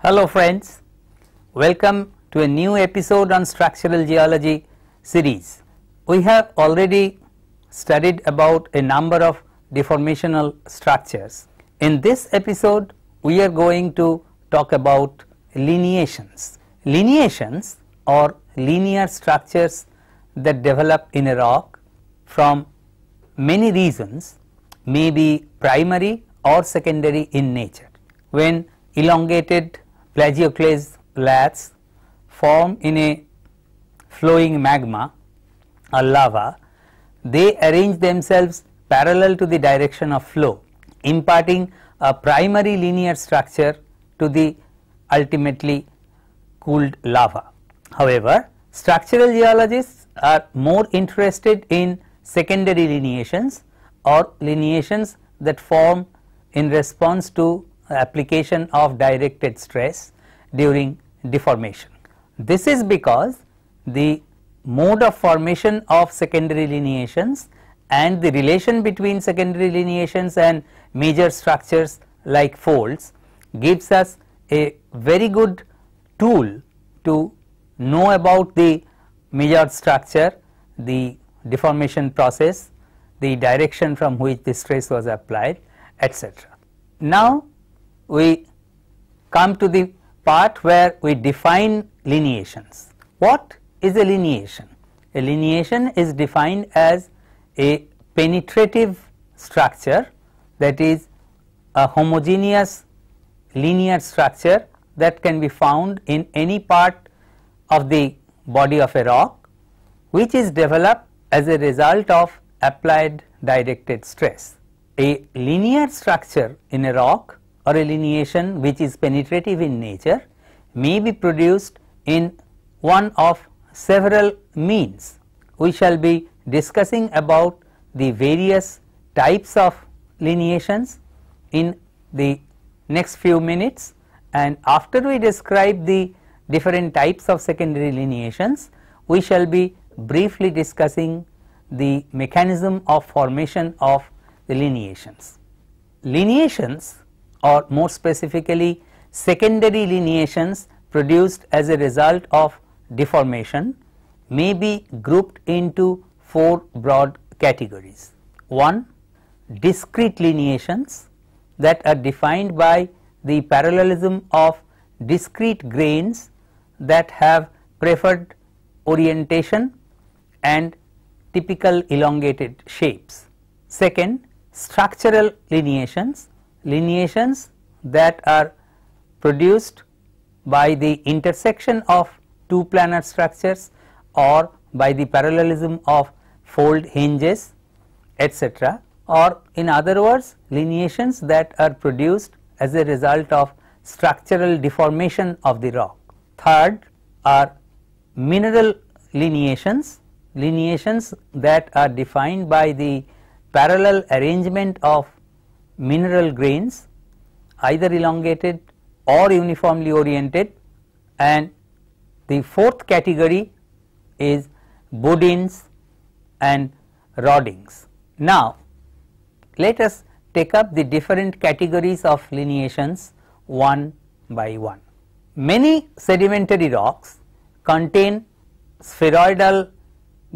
Hello friends, welcome to a new episode on structural geology series. We have already studied about a number of deformational structures. In this episode we are going to talk about lineations. Lineations are linear structures that develop in a rock from many reasons, may be primary or secondary in nature. When elongated plagioclase laths form in a flowing magma or lava, they arrange themselves parallel to the direction of flow, imparting a primary linear structure to the ultimately cooled lava. However, structural geologists are more interested in secondary lineations or lineations that form in response to application of directed stress during deformation. This is because the mode of formation of secondary lineations and the relation between secondary lineations and major structures like folds gives us a very good tool to know about the major structure, the deformation process, the direction from which the stress was applied, etc. Now we come to the part where we define lineations. What is a lineation? A lineation is defined as a penetrative structure, that is a homogeneous linear structure that can be found in any part of the body of a rock, which is developed as a result of applied directed stress. A linear structure in a rock or a lineation which is penetrative in nature may be produced in one of several means. We shall be discussing about the various types of lineations in the next few minutes, and after we describe the different types of secondary lineations, we shall be briefly discussing the mechanism of formation of the lineations. Lineations, or more specifically secondary lineations produced as a result of deformation, may be grouped into four broad categories. 1. Discrete lineations that are defined by the parallelism of discrete grains that have preferred orientation and typical elongated shapes. Second, structural lineations, lineations that are produced by the intersection of two planar structures or by the parallelism of fold hinges, etc., or in other words lineations that are produced as a result of structural deformation of the rock. Third are mineral lineations, lineations that are defined by the parallel arrangement of mineral grains, either elongated or uniformly oriented. And the fourth category is Bodins and Rodings. Now let us take up the different categories of lineations one by one. Many sedimentary rocks contain spheroidal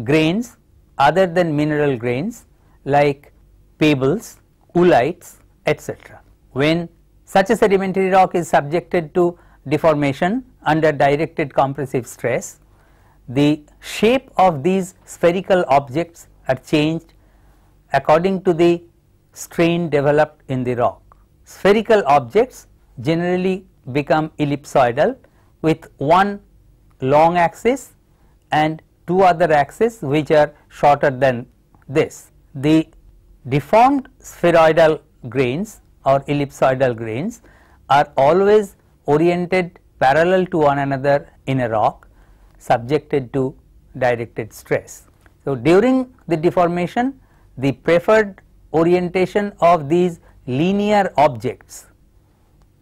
grains other than mineral grains like pebbles, oolites, etc. When such a sedimentary rock is subjected to deformation under directed compressive stress, the shape of these spherical objects are changed according to the strain developed in the rock. Spherical objects generally become ellipsoidal with one long axis and two other axes which are shorter than this. The deformed spheroidal grains or ellipsoidal grains are always oriented parallel to one another in a rock subjected to directed stress. So during the deformation, the preferred orientation of these linear objects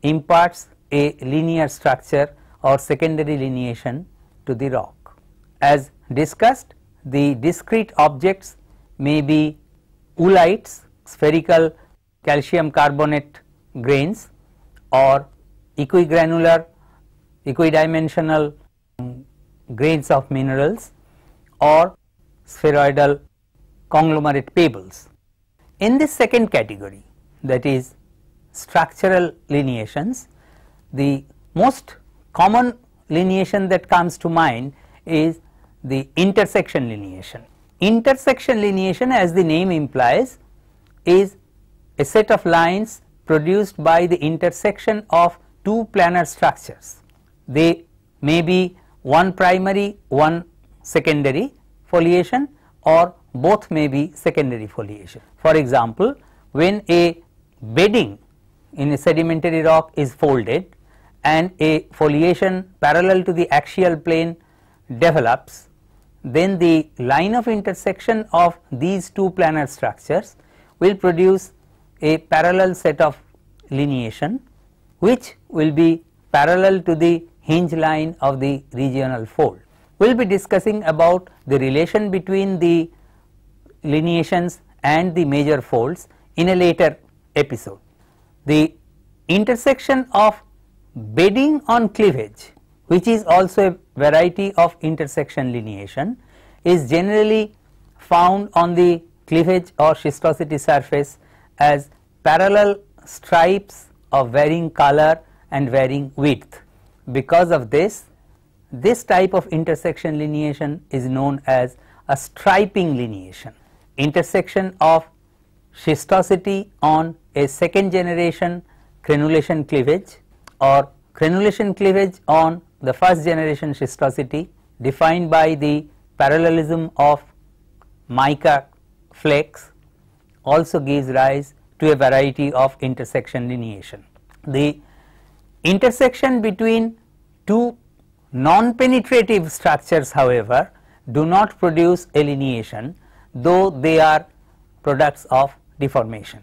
imparts a linear structure or secondary lineation to the rock. As discussed, the discrete objects may be oolites, spherical calcium carbonate grains, or equigranular equidimensional grains of minerals or spheroidal conglomerate pebbles. In this second category, that is structural lineations, the most common lineation that comes to mind is the intersection lineation. Intersection lineation, as the name implies, is a set of lines produced by the intersection of two planar structures. They may be one primary, one secondary foliation, or both may be secondary foliation. For example, when a bedding in a sedimentary rock is folded and a foliation parallel to the axial plane develops, then the line of intersection of these two planar structures will produce a parallel set of lineation, which will be parallel to the hinge line of the regional fold. We will be discussing about the relation between the lineations and the major folds in a later episode. The intersection of bedding on cleavage, which is also a variety of intersection lineation, is generally found on the cleavage or schistosity surface as parallel stripes of varying color and varying width. Because of this type of intersection lineation is known as a striping lineation. Intersection of schistosity on a second generation crenulation cleavage or crenulation cleavage on the first generation schistosity, defined by the parallelism of mica flakes, also gives rise to a variety of intersection lineation. The intersection between two non-penetrative structures, however, do not produce a lineation, though they are products of deformation.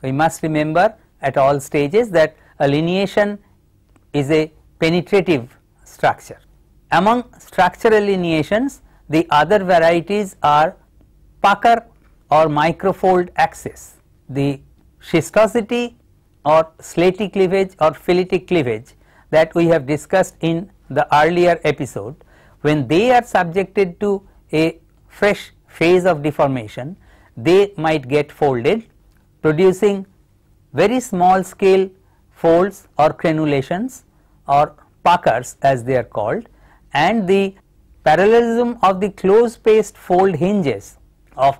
We must remember at all stages that a lineation is a penetrative structure. Among structural lineations, the other varieties are pucker or microfold axis. The schistosity or slaty cleavage or phylitic cleavage that we have discussed in the earlier episode, when they are subjected to a fresh phase of deformation, they might get folded, producing very small scale folds or crenulations or puckers as they are called, and the parallelism of the close spaced fold hinges of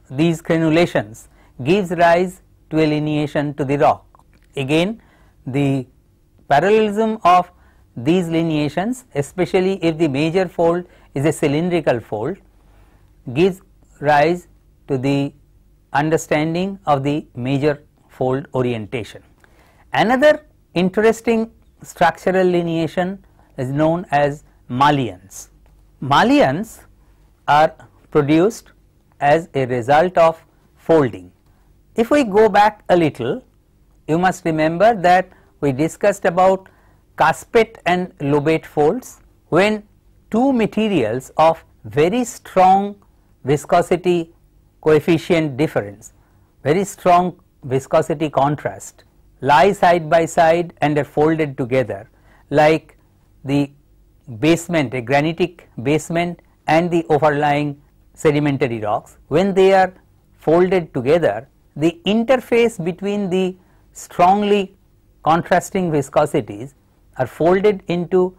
these crenulations gives rise to a lineation to the rock. Again, the parallelism of these lineations, especially if the major fold is a cylindrical fold, gives rise to the understanding of the major fold orientation. Another interesting structural lineation is known as mullions. Mullions are produced as a result of folding. If we go back a little, you must remember that we discussed about cuspate and lobate folds, when two materials of very strong viscosity coefficient difference, very strong viscosity contrast, lie side by side and are folded together, like the basement, a granitic basement and the overlying sedimentary rocks. When they are folded together, the interface between the strongly contrasting viscosities are folded into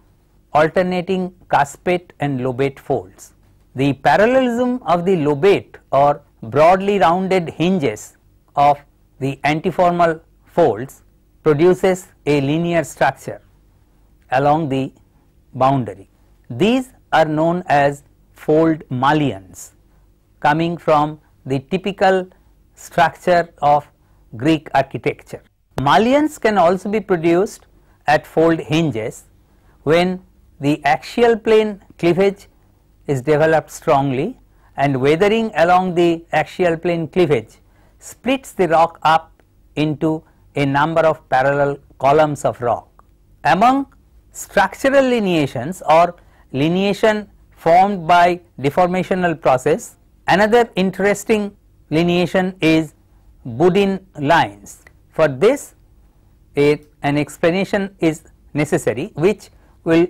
alternating cuspate and lobate folds. The parallelism of the lobate or broadly rounded hinges of the antiformal folds produces a linear structure along the boundary. These are known as fold mullions, coming from the typical structure of Greek architecture. Mullions can also be produced at fold hinges when the axial plane cleavage is developed strongly, and weathering along the axial plane cleavage splits the rock up into a number of parallel columns of rock. Among structural lineations or lineation formed by deformational process, another interesting lineation is Boudin lines. For this, an explanation is necessary, which will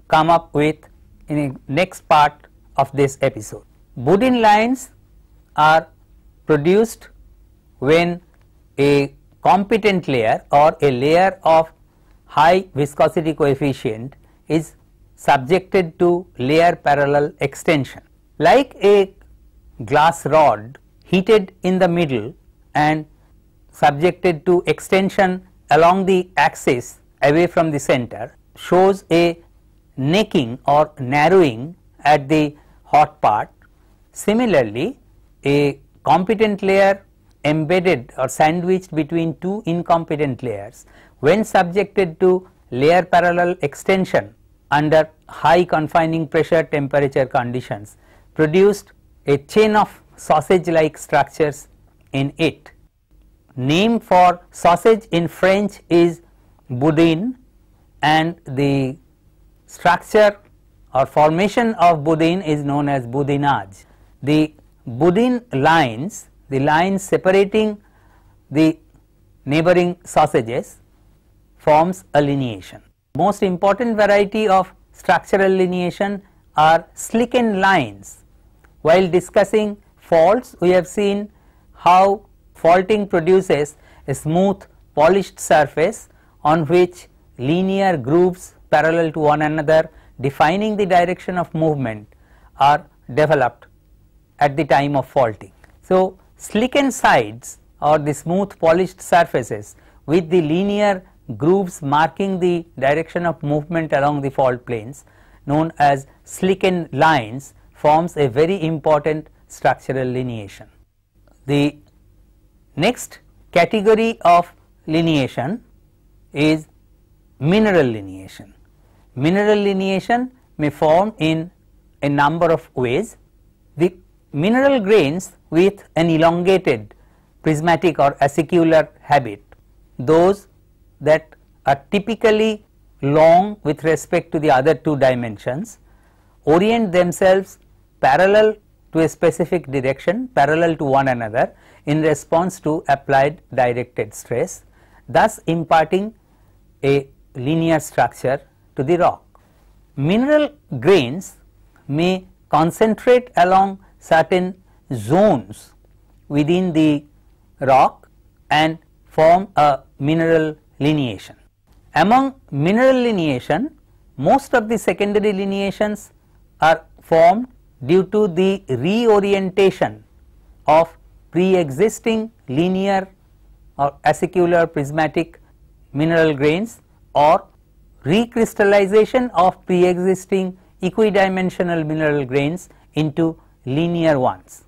come up with in the next part of this episode. Boudin lines are produced when a competent layer or a layer of high viscosity coefficient is subjected to layer parallel extension. Like a glass rod heated in the middle and subjected to extension along the axis away from the center shows a necking or narrowing at the hot part. Similarly, a competent layer embedded or sandwiched between two incompetent layers when subjected to layer parallel extension under high confining pressure temperature conditions produced a chain of sausage like structures in it. Name for sausage in French is boudin, and the structure or formation of boudin is known as boudinage. The boudin lines, the lines separating the neighboring sausages, forms a lineation. Most important variety of structural lineation are slickened lines. While discussing faults, we have seen how faulting produces a smooth polished surface on which linear grooves parallel to one another defining the direction of movement are developed at the time of faulting. So, slickened sides or the smooth polished surfaces with the linear grooves marking the direction of movement along the fault planes, known as slickened lines, forms a very important structural lineation. The next category of lineation is mineral lineation. Mineral lineation may form in a number of ways. The mineral grains with an elongated prismatic or acicular habit, those that are typically long with respect to the other two dimensions, orient themselves parallel to a specific direction, parallel to one another in response to applied directed stress, thus imparting a linear structure to the rock. Mineral grains may concentrate along certain zones within the rock and form a mineral lineation. Among mineral lineation, most of the secondary lineations are formed due to the reorientation of pre-existing linear or acicular prismatic mineral grains or recrystallization of pre-existing equidimensional mineral grains into linear ones.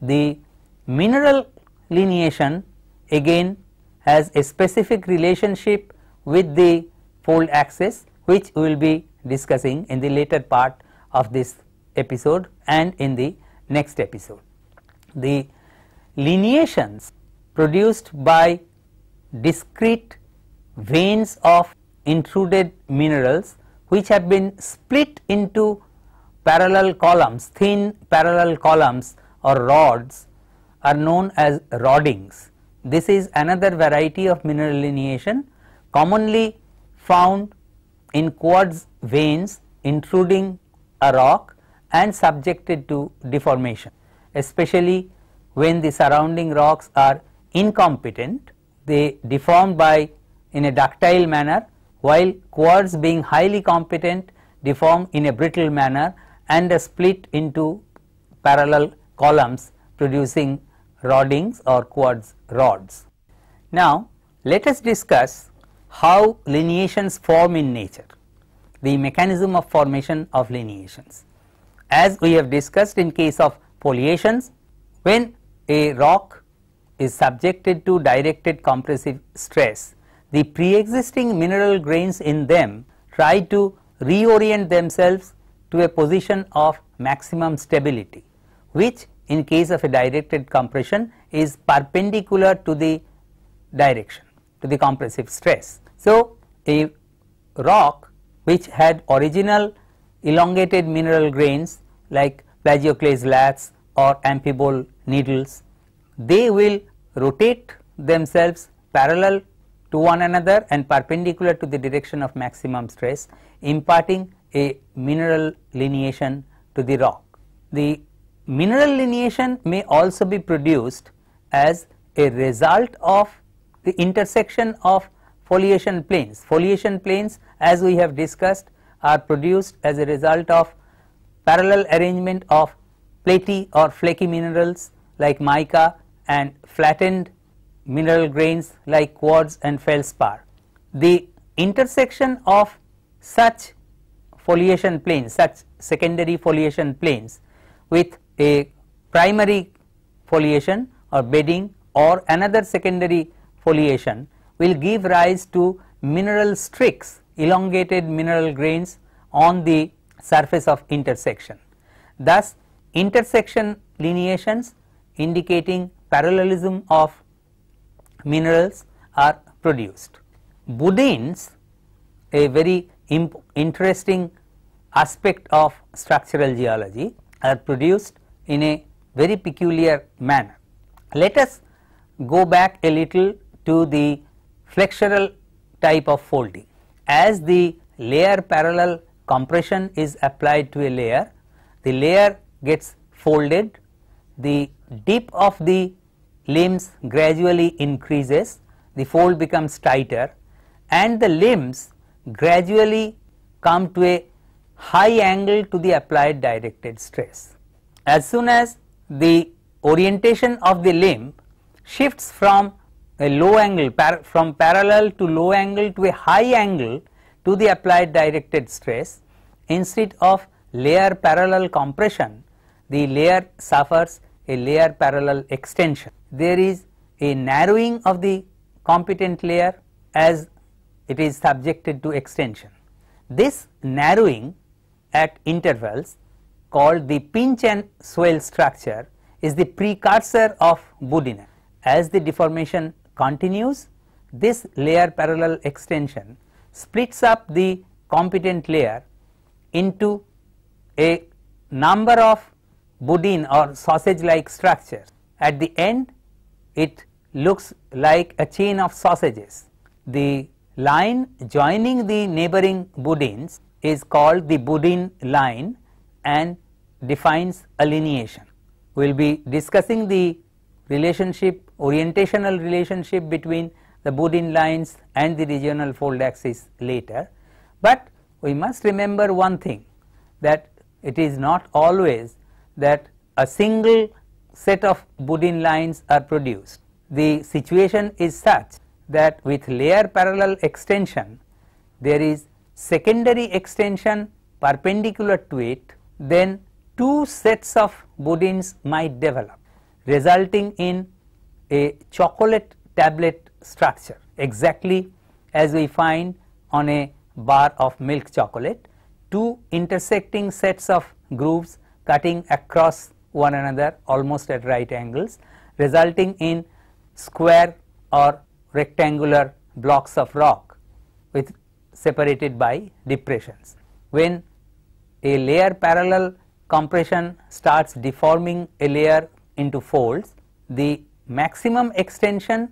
The mineral lineation again has a specific relationship with the fold axis, which we will be discussing in the later part of this episode and in the next episode. The lineations produced by discrete veins of intruded minerals which have been split into parallel columns, thin parallel columns or rods, are known as roddings. This is another variety of mineral lineation commonly found in quartz veins intruding a rock and subjected to deformation, especially when the surrounding rocks are incompetent. They deform by in a ductile manner, while quartz being highly competent deform in a brittle manner and are split into parallel columns producing roddings or quartz rods. Now, let us discuss how lineations form in nature, the mechanism of formation of lineations. As we have discussed in case of foliations, when a rock is subjected to directed compressive stress, the pre-existing mineral grains in them try to reorient themselves to a position of maximum stability, which in case of a directed compression is perpendicular to the direction, to the compressive stress. So, a rock which had original elongated mineral grains like plagioclase laths or amphibole needles, they will rotate themselves parallel to one another and perpendicular to the direction of maximum stress, imparting a mineral lineation to the rock. The mineral lineation may also be produced as a result of the intersection of foliation planes. Foliation planes, as we have discussed, are produced as a result of parallel arrangement of platy or flaky minerals like mica and flattened mineral grains like quartz and feldspar. The intersection of such foliation planes, such secondary foliation planes with a primary foliation or bedding or another secondary foliation will give rise to mineral streaks, elongated mineral grains on the surface of intersection. Thus, intersection lineations indicating parallelism of minerals are produced. Budines, a very interesting aspect of structural geology, are produced in a very peculiar manner. Let us go back a little to the flexural type of folding. As the layer parallel compression is applied to a layer, the layer gets folded, the dip of the limbs gradually increases, the fold becomes tighter and the limbs gradually come to a high angle to the applied directed stress. As soon as the orientation of the limb shifts from a low angle, from parallel to low angle to a high angle to the applied directed stress, instead of layer parallel compression, the layer suffers a layer parallel extension. There is a narrowing of the competent layer as it is subjected to extension. This narrowing at intervals, called the pinch and swell structure, is the precursor of budinage. As the deformation continues, this layer parallel extension splits up the competent layer into a number of budine or sausage like structures. At the end, it looks like a chain of sausages. The line joining the neighboring budines is called the budine line and defines a lineation. We will be discussing the relationship, orientational relationship between the budine lines and the regional fold axis later, but we must remember one thing, that it is not always that a single set of budine lines are produced. The situation is such that with layer parallel extension there is secondary extension perpendicular to it, then two sets of budines might develop, resulting in a chocolate tablet structure, exactly as we find on a bar of milk chocolate, two intersecting sets of grooves cutting across one another almost at right angles, resulting in square or rectangular blocks of rock with separated by depressions. When a layer parallel compression starts deforming a layer into folds, the maximum extension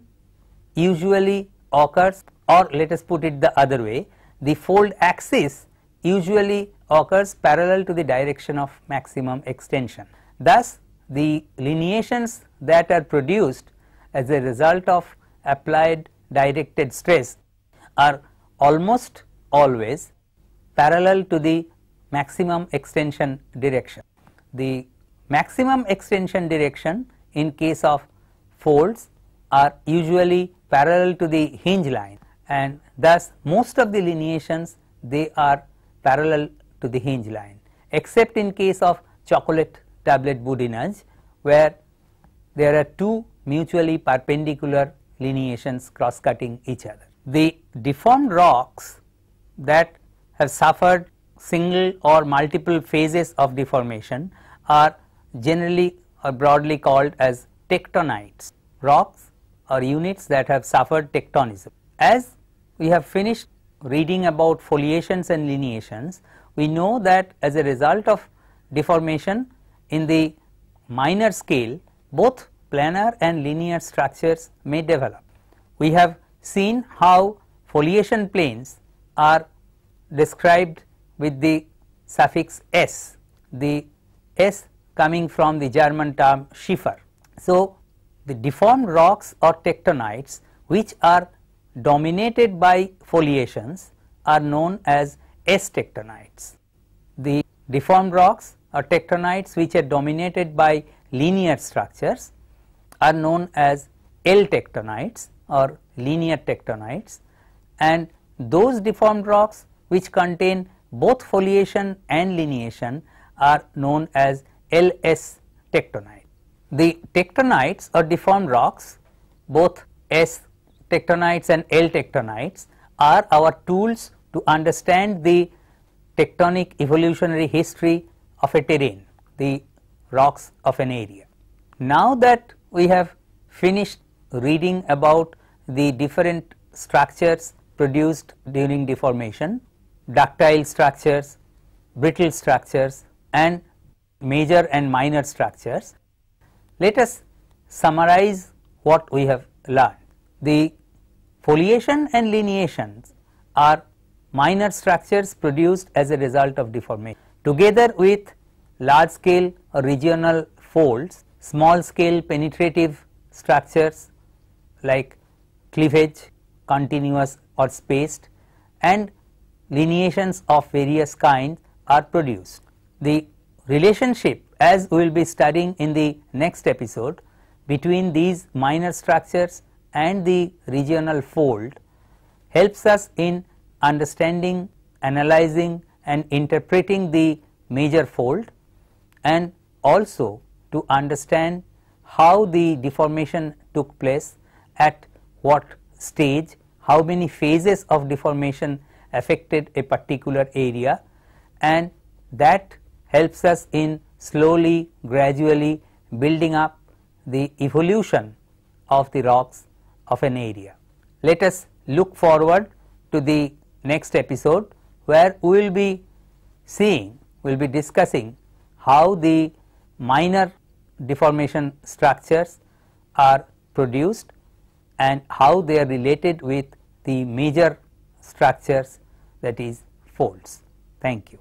usually occurs, or let us put it the other way, the fold axis usually occurs parallel to the direction of maximum extension. Thus, the lineations that are produced as a result of applied directed stress are almost always parallel to the maximum extension direction. The maximum extension direction in case of folds are usually parallel to the hinge line, and thus most of the lineations they are parallel to the hinge line, except in case of chocolate tablet budinage, where there are two mutually perpendicular lineations cross cutting each other. The deformed rocks that have suffered single or multiple phases of deformation are generally or broadly called as tectonites, rocks or units that have suffered tectonism. As we have finished reading about foliations and lineations, we know that as a result of deformation in the minor scale, both planar and linear structures may develop. We have seen how foliation planes are described with the suffix S, the S coming from the German term Schiefer. So, the deformed rocks or tectonites which are dominated by foliations are known as S tectonites. The deformed rocks or tectonites which are dominated by linear structures are known as L tectonites or linear tectonites, and those deformed rocks which contain both foliation and lineation are known as LS tectonite. The tectonites or deformed rocks, both S tectonites and L tectonites, are our tools to understand the tectonic evolutionary history of a terrain, the rocks of an area. Now that we have finished reading about the different structures produced during deformation, ductile structures, brittle structures and major and minor structures, let us summarize what we have learned. The foliation and lineations are minor structures produced as a result of deformation. Together with large scale or regional folds, small scale penetrative structures like cleavage, continuous or spaced, and lineations of various kinds are produced. The relationship, as we will be studying in the next episode, between these minor structures and the regional fold helps us in understanding, analyzing and interpreting the major fold, and also to understand how the deformation took place, at what stage, how many phases of deformation affected a particular area, and that helps us in slowly, gradually building up the evolution of the rocks of an area. Let us look forward to the next episode, where we will be seeing, we will be discussing how the minor deformation structures are produced and how they are related with the major structures, that is folds. Thank you.